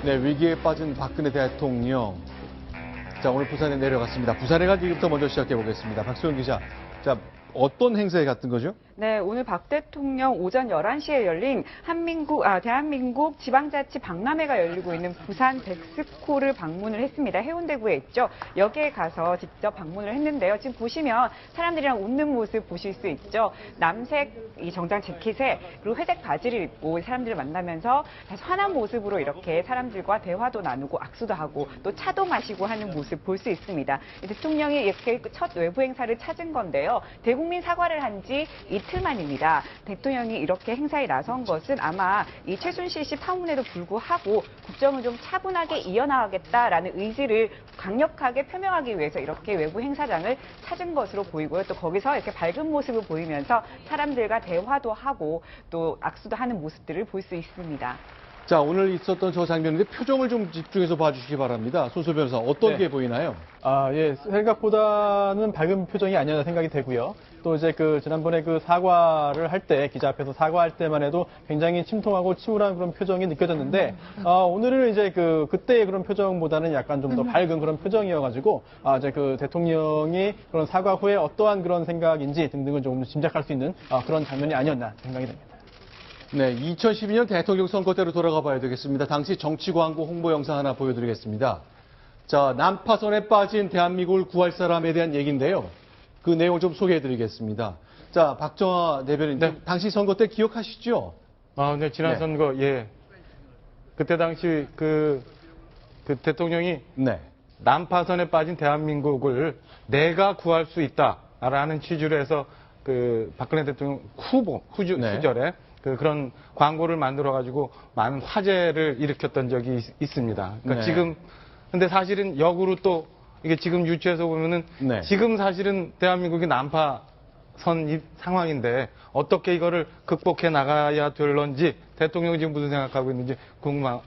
네, 위기에 빠진 박근혜 대통령. 자, 오늘 부산에 내려갔습니다. 부산에 간 얘기부터 먼저 시작해 보겠습니다. 박소영 기자. 자, 어떤 행사에 갔던 거죠? 네, 오늘 박 대통령 오전 11시에 열린 대한민국 지방자치 박람회가 열리고 있는 부산 백스코를 방문을 했습니다. 해운대구에 있죠. 여기에 가서 직접 방문을 했는데요. 지금 보시면 사람들이랑 웃는 모습 보실 수 있죠. 남색 이 정장 재킷에 그리고 회색 바지를 입고 사람들을 만나면서 다시 환한 모습으로 이렇게 사람들과 대화도 나누고 악수도 하고 또 차도 마시고 하는 모습 볼 수 있습니다. 대통령이 이렇게 첫 외부 행사를 찾은 건데요. 대국민 사과를 한 지 이틀 만입니다. 대통령이 이렇게 행사에 나선 것은 아마 이 최순실 씨 파문에도 불구하고 국정을 좀 차분하게 이어나가겠다라는 의지를 강력하게 표명하기 위해서 이렇게 외부 행사장을 찾은 것으로 보이고요. 또 거기서 이렇게 밝은 모습을 보이면서 사람들과 대화도 하고 또 악수도 하는 모습들을 볼 수 있습니다. 자, 오늘 있었던 저 장면인데 표정을 좀 집중해서 봐주시기 바랍니다. 손소 변호사, 어떤 게 보이나요? 예, 생각보다는 밝은 표정이 아니었나 생각이 되고요. 또 이제 지난번에 사과를 할 때, 기자 앞에서 사과할 때만 해도 굉장히 침통하고 침울한 그런 표정이 느껴졌는데, 오늘은 이제 그때의 그런 표정보다는 약간 좀 더 밝은 그런 표정이어가지고, 이제 대통령이 그런 사과 후에 어떠한 그런 생각인지 등등을 조금 짐작할 수 있는 그런 장면이 아니었나 생각이 됩니다. 네, 2012년 대통령 선거 때로 돌아가 봐야 되겠습니다. 당시 정치 광고 홍보 영상 하나 보여드리겠습니다. 자, 난파선에 빠진 대한민국을 구할 사람에 대한 얘기인데요. 그 내용 좀 소개해드리겠습니다. 자, 박정화 대변인, 네. 당시 선거 때 기억하시죠? 네, 지난 네. 선거, 예. 그때 당시 그 대통령이 네. 난파선에 빠진 대한민국을 내가 구할 수 있다라는 취지로 해서 박근혜 대통령 후절에 그런 광고를 만들어가지고 많은 화제를 일으켰던 적이 있습니다. 그러니까 네. 근데 사실은 역으로 또 이게 지금 유추해서 보면은 네. 지금 사실은 대한민국이 난파선 상황인데 어떻게 이거를 극복해 나가야 될런지 대통령이 지금 무슨 생각하고 있는지 궁금한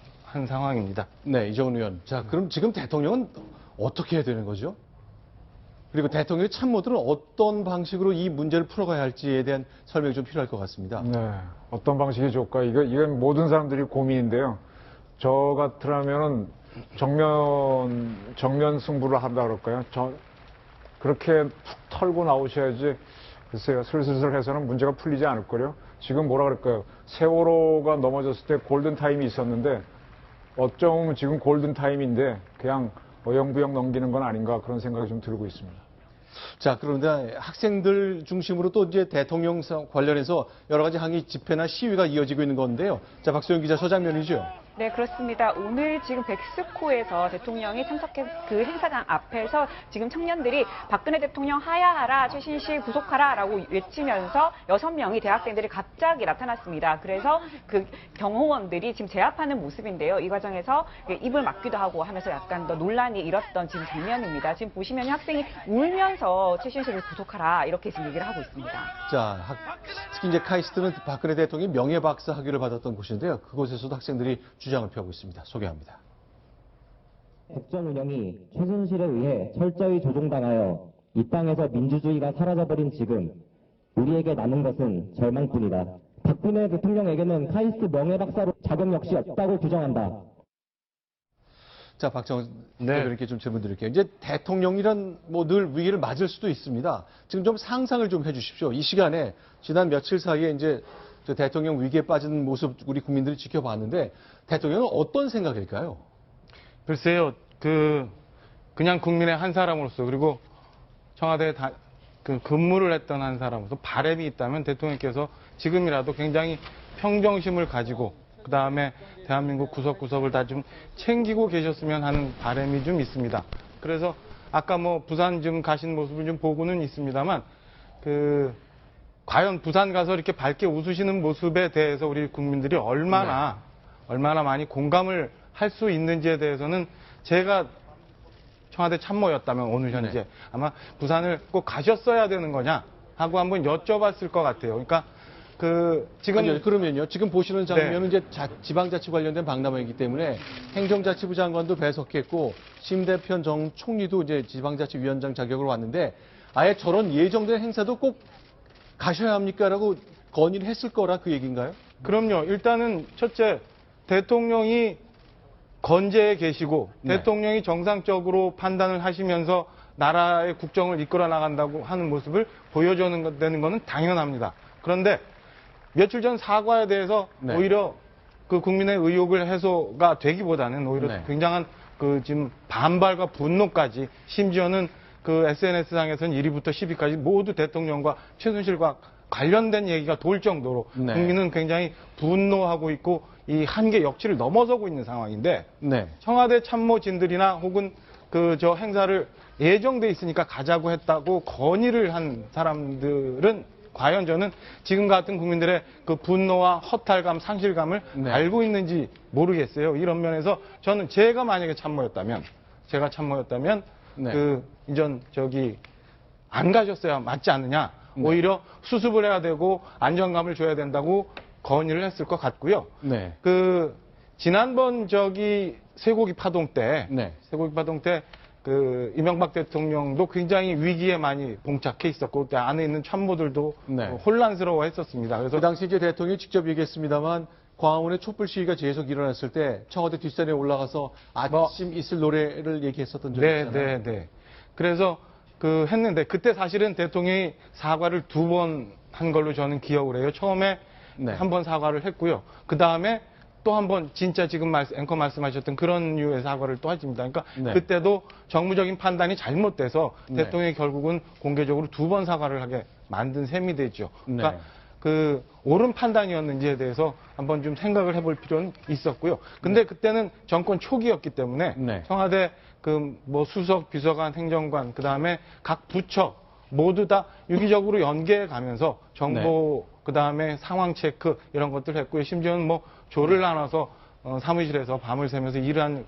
상황입니다. 네, 이정은 의원. 자, 그럼 지금 대통령은 어떻게 해야 되는 거죠? 그리고 대통령의 참모들은 어떤 방식으로 이 문제를 풀어가야 할지에 대한 설명이 좀 필요할 것 같습니다. 네, 어떤 방식이 좋을까? 이건 모든 사람들이 고민인데요. 저 같으라면은 정면 승부를 한다 그럴까요? 그렇게 툭 털고 나오셔야지, 글쎄요, 슬슬슬 해서는 문제가 풀리지 않을 거요. 지금 뭐라 그럴까요? 세월호가 넘어졌을 때 골든타임이 있었는데, 어쩌면 지금 골든타임인데, 그냥 어영부영 넘기는 건 아닌가 그런 생각이 좀 들고 있습니다. 자, 그런데 학생들 중심으로 또 이제 대통령 관련해서 여러 가지 항의 집회나 시위가 이어지고 있는 건데요. 자, 박소영 기자, 저 장면이죠? 네, 그렇습니다. 오늘 지금 백스코에서 대통령이 참석한 그 행사장 앞에서 지금 청년들이 박근혜 대통령 하야하라, 최신실 구속하라라고 외치면서 6명이 대학생들이 갑자기 나타났습니다. 그래서 그 경호원들이 지금 제압하는 모습인데요. 이 과정에서 입을 막기도 하고 하면서 약간 더 논란이 일었던 지금 장면입니다. 지금 보시면 학생이 울면서 최신실을 구속하라 이렇게 지금 얘기를 하고 있습니다. 자, 특히 이제 카이스트는 박근혜 대통령이 명예박사 학위를 받았던 곳인데요. 그곳에서도 학생들이 주장을 펴고 있습니다. 소개합니다. 국정 운영이 최순실에 의해 철저히 조종당하여 이 땅에서 민주주의가 사라져버린 지금 우리에게 남은 것은 절망뿐이다. 박근혜 대통령에게는 카이스트 명예박사로 자격 역시 없다고 규정한다. 자, 박정원 네. 대변인께 좀 질문 드릴게요. 이제 대통령이란 늘 위기를 맞을 수도 있습니다. 지금 좀 상상을 좀 해주십시오. 이 시간에 지난 며칠 사이에 이제 저 대통령 위기에 빠진 모습 우리 국민들이 지켜봤는데 대통령은 어떤 생각일까요? 글쎄요, 그냥 국민의 한 사람으로서 그리고 청와대에 근무를 했던 한 사람으로서 바람이 있다면 대통령께서 지금이라도 굉장히 평정심을 가지고 그 다음에 대한민국 구석구석을 다 좀 챙기고 계셨으면 하는 바람이 좀 있습니다. 그래서 아까 부산 좀 가신 모습을 좀 보고는 있습니다만 과연 부산 가서 이렇게 밝게 웃으시는 모습에 대해서 우리 국민들이 얼마나 많이 공감을 할 수 있는지에 대해서는 제가 청와대 참모였다면 오늘 현재 아마 부산을 꼭 가셨어야 되는 거냐 하고 한번 여쭤봤을 것 같아요. 그러니까 그러면요. 지금 보시는 장면은 이제 지방자치 관련된 박람회이기 때문에 행정자치부 장관도 배석했고 심대편 정 총리도 이제 지방자치위원장 자격으로 왔는데 아예 저런 예정된 행사도 꼭 가셔야 합니까라고 건의를 했을 거라 그 얘기인가요? 그럼요. 일단은 첫째 대통령이 건재해 계시고 네. 대통령이 정상적으로 판단을 하시면서 나라의 국정을 이끌어 나간다고 하는 모습을 보여주는 되는 것은 당연합니다. 그런데 며칠 전 사과에 대해서 네. 오히려 그 국민의 의혹을 해소가 되기보다는 오히려 네. 굉장한 그 지금 반발과 분노까지 심지어는 그 SNS상에서는 1위부터 10위까지 모두 대통령과 최순실과 관련된 얘기가 돌 정도로 네. 국민은 굉장히 분노하고 있고 이 한계 역치를 넘어서고 있는 상황인데 네. 청와대 참모진들이나 혹은 그 저 행사를 예정돼 있으니까 가자고 했다고 건의를 한 사람들은 과연 저는 지금 같은 국민들의 그 분노와 허탈감, 상실감을 네. 알고 있는지 모르겠어요. 이런 면에서 저는 제가 만약에 참모였다면 네. 그 이전 저기 안 가셨어야 맞지 않느냐. 오히려 수습을 해야 되고 안정감을 줘야 된다고 건의를 했을 것 같고요. 네. 그 지난번 저기 쇠고기 파동 때 네. 그 이명박 대통령도 굉장히 위기에 많이 봉착해 있었고 그때 안에 있는 참모들도 네. 혼란스러워했었습니다. 그래서 그 당시 이제 대통령이 직접 얘기했습니다만 광화문에 촛불 시위가 계속 일어났을 때 청와대 뒷산에 올라가서 아침 있을 노래를 얘기했었던 적이 있잖아요. 네. 그래서 그 했는데 그때 사실은 대통령이 사과를 2번 한 걸로 저는 기억을 해요. 처음에 네. 한 번 사과를 했고요. 그 다음에 또 한 번 진짜 지금 앵커 말씀하셨던 그런 류의 사과를 또 하십니다. 그러니까 네. 그때도 정무적인 판단이 잘못돼서 네. 대통령이 결국은 공개적으로 2번 사과를 하게 만든 셈이 되죠. 그러니까 네. 그 옳은 판단이었는지에 대해서 한번 좀 생각을 해볼 필요는 있었고요. 근데 그때는 정권 초기였기 때문에 네. 청와대 그 뭐 수석, 비서관, 행정관 그 다음에 각 부처 모두 다 유기적으로 연계해 가면서 정보 그 다음에 상황 체크 이런 것들 했고요. 심지어는 뭐 조를 나눠서 사무실에서 밤을 새면서 일을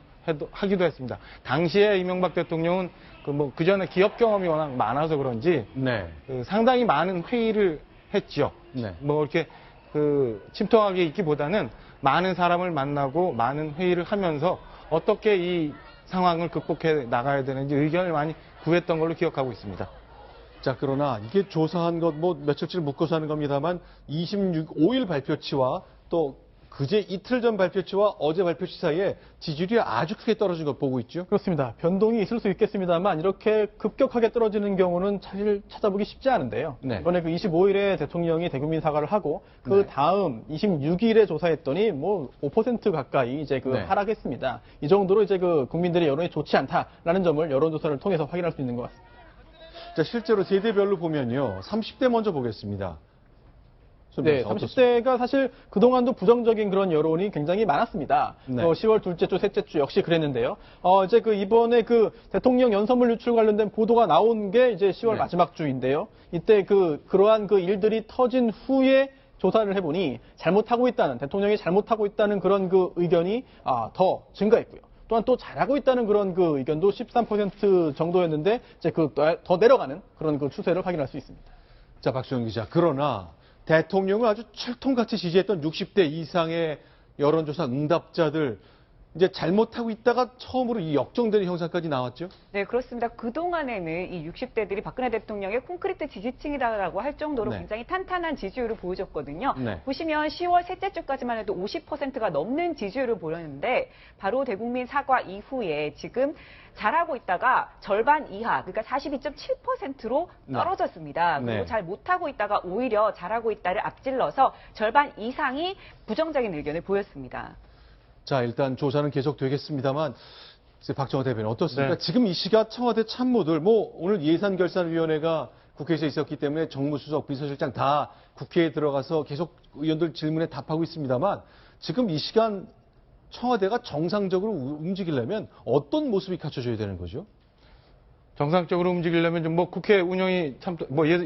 하기도 했습니다. 당시에 이명박 대통령은 그 전에 기업 경험이 워낙 많아서 그런지 네. 그 상당히 많은 회의를 했죠. 네. 뭐 이렇게 그 침통하게 있기보다는 많은 사람을 만나고 많은 회의를 하면서 어떻게 이 상황을 극복해 나가야 되는지 의견을 많이 구했던 걸로 기억하고 있습니다. 자, 그러나 이게 조사한 것, 뭐 며칠치를 묶어서 하는 겁니다만 5일 발표치와 또 그제 이틀 전 발표치와 어제 발표치 사이에 지지율이 아주 크게 떨어진 것 보고 있죠? 그렇습니다. 변동이 있을 수 있겠습니다만 이렇게 급격하게 떨어지는 경우는 사실 찾아보기 쉽지 않은데요. 네. 이번에 그 25일에 대통령이 대국민 사과를 하고 그 네. 다음 26일에 조사했더니 뭐 5% 가까이 이제 그 네. 하락했습니다. 이 정도로 이제 그 국민들의 여론이 좋지 않다라는 점을 여론조사를 통해서 확인할 수 있는 것 같습니다. 자, 실제로 세대별로 보면요. 30대 먼저 보겠습니다. 네, 30대가 사실 그동안도 부정적인 그런 여론이 굉장히 많았습니다. 네. 10월 둘째 주, 셋째 주 역시 그랬는데요. 이제 그 이번에 그 대통령 연설문 유출 관련된 보도가 나온 게 이제 10월 네. 마지막 주인데요. 이때 그러한 그 일들이 터진 후에 조사를 해보니 잘못하고 있다는, 대통령이 잘못하고 있다는 그런 그 의견이 더 증가했고요. 또한 또 잘하고 있다는 그런 그 의견도 13% 정도였는데 이제 더 내려가는 그런 그 추세를 확인할 수 있습니다. 자, 박수영 기자. 그러나 대통령을 아주 철통같이 지지했던 60대 이상의 여론조사 응답자들 이제 잘못하고 있다가 처음으로 이 역정되는 형상까지 나왔죠? 네, 그렇습니다. 그동안에는 이 60대들이 박근혜 대통령의 콘크리트 지지층이라고 할 정도로 네. 굉장히 탄탄한 지지율을 보여줬거든요. 네. 보시면 10월 셋째 주까지만 해도 50%가 넘는 지지율을 보였는데 바로 대국민 사과 이후에 지금 잘하고 있다가 절반 이하, 그러니까 42.7%로 떨어졌습니다. 네. 그리고 네. 잘 못하고 있다가 오히려 잘하고 있다를 앞질러서 절반 이상이 부정적인 의견을 보였습니다. 자, 일단 조사는 계속 되겠습니다만 박정호 대변인 어떻습니까? 네. 지금 이 시각 청와대 참모들 오늘 예산결산위원회가 국회에서 있었기 때문에 정무수석, 비서실장 다 국회에 들어가서 계속 의원들 질문에 답하고 있습니다만 지금 이 시간 청와대가 정상적으로 움직이려면 어떤 모습이 갖춰져야 되는 거죠? 정상적으로 움직이려면 좀 뭐 국회 운영이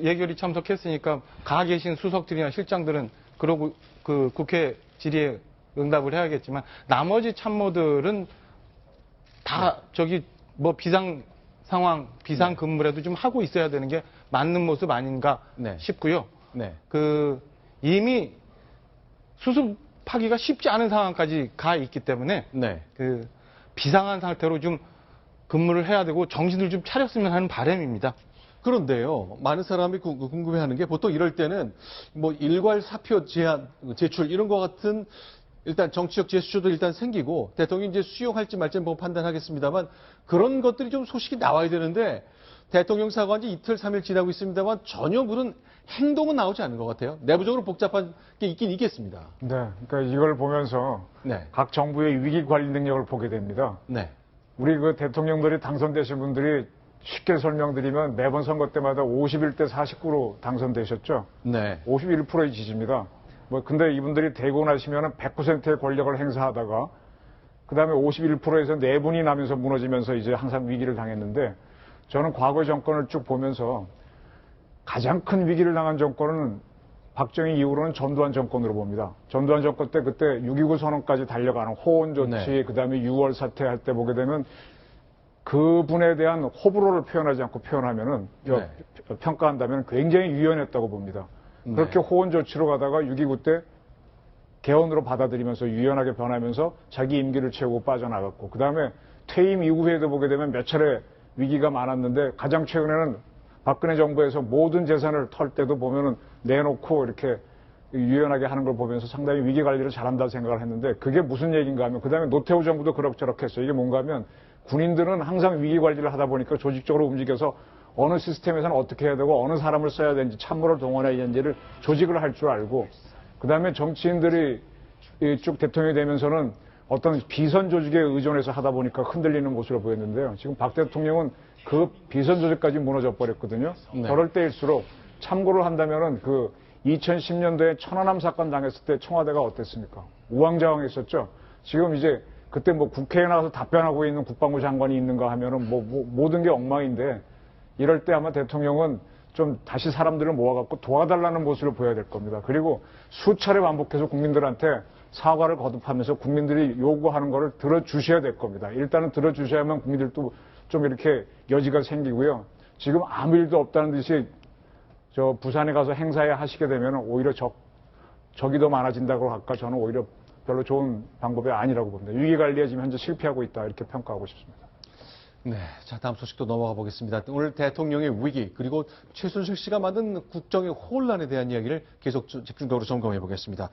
예결위 참석했으니까 가 계신 수석들이나 실장들은 그러고 그 국회 질의에 응답을 해야겠지만 나머지 참모들은 다 저기 뭐 비상 상황, 비상 근무라도 좀 하고 있어야 되는 게 맞는 모습 아닌가 네. 싶고요. 네. 그 이미 수습하기가 쉽지 않은 상황까지 가 있기 때문에 네. 그 비상한 상태로 좀 근무를 해야 되고 정신을 좀 차렸으면 하는 바람입니다. 그런데요, 많은 사람이 궁금해하는 게 보통 이럴 때는 뭐 일괄 사표 제출 이런 것 같은 일단 정치적 제스처도 일단 생기고 대통령이 이제 수용할지 말지 뭐 판단하겠습니다만 그런 것들이 좀 소식이 나와야 되는데 대통령 사과한 지 이틀, 3일 지나고 있습니다만 전혀 무슨 행동은 나오지 않은 것 같아요. 내부적으로 복잡한 게 있긴 있겠습니다. 네, 그러니까 이걸 보면서 네. 각 정부의 위기 관리 능력을 보게 됩니다. 네. 우리 그 대통령들이 당선되신 분들이 쉽게 설명드리면 매번 선거 때마다 51대 49로 당선되셨죠. 네. 51%의 지지입니다. 뭐 근데 이분들이 되고 나시면은 100%의 권력을 행사하다가 그다음에 51%에서 4분이 나면서 무너지면서 이제 항상 위기를 당했는데 저는 과거 정권을 쭉 보면서 가장 큰 위기를 당한 정권은 박정희 이후로는 전두환 정권으로 봅니다. 전두환 정권 때 그때 6.29 선언까지 달려가는 호언 조치, 네. 그다음에 6월 사태 할 때 보게 되면 그분에 대한 호불호를 표현하지 않고 표현하면은 네. 평가한다면 굉장히 유연했다고 봅니다. 네. 그렇게 호언 조치로 가다가 6.29 때 개헌으로 받아들이면서 유연하게 변하면서 자기 임기를 채우고 빠져나갔고 그다음에 퇴임 이후에도 보게 되면 몇 차례 위기가 많았는데 가장 최근에는 박근혜 정부에서 모든 재산을 털 때도 보면은 내놓고 이렇게 유연하게 하는 걸 보면서 상당히 위기 관리를 잘한다 생각을 했는데 그게 무슨 얘기인가 하면 그다음에 노태우 정부도 그럭저럭 했어요. 이게 뭔가 하면 군인들은 항상 위기 관리를 하다 보니까 조직적으로 움직여서 어느 시스템에서는 어떻게 해야 되고 어느 사람을 써야 되는지 참모를 동원해야 되는지를 조직을 할 줄 알고 그다음에 정치인들이 쭉 대통령이 되면서는 어떤 비선 조직에 의존해서 하다 보니까 흔들리는 모습을 보였는데요. 지금 박 대통령은 그 비선 조직까지 무너져 버렸거든요. 네. 그럴 때일수록 참고를 한다면은 그 2010년도에 천안함 사건 당했을 때 청와대가 어땠습니까? 우왕좌왕했었죠. 지금 이제 그때 뭐 국회에 나와서 답변하고 있는 국방부 장관이 있는가 하면은 뭐 모든 게 엉망인데 이럴 때 아마 대통령은 좀 다시 사람들을 모아갖고 도와달라는 모습을 보여야 될 겁니다. 그리고 수차례 반복해서 국민들한테 사과를 거듭하면서 국민들이 요구하는 거를 들어주셔야 될 겁니다. 일단은 들어주셔야만 국민들도 좀 이렇게 여지가 생기고요. 지금 아무 일도 없다는 듯이 저 부산에 가서 행사에 하시게 되면 오히려 적이 더 많아진다고 할까 저는 오히려 별로 좋은 방법이 아니라고 봅니다. 위기관리에 지금 현재 실패하고 있다 이렇게 평가하고 싶습니다. 네. 자, 다음 소식도 넘어가 보겠습니다. 오늘 대통령의 위기 그리고 최순실 씨가 만든 국정의 혼란에 대한 이야기를 계속 집중적으로 점검해 보겠습니다.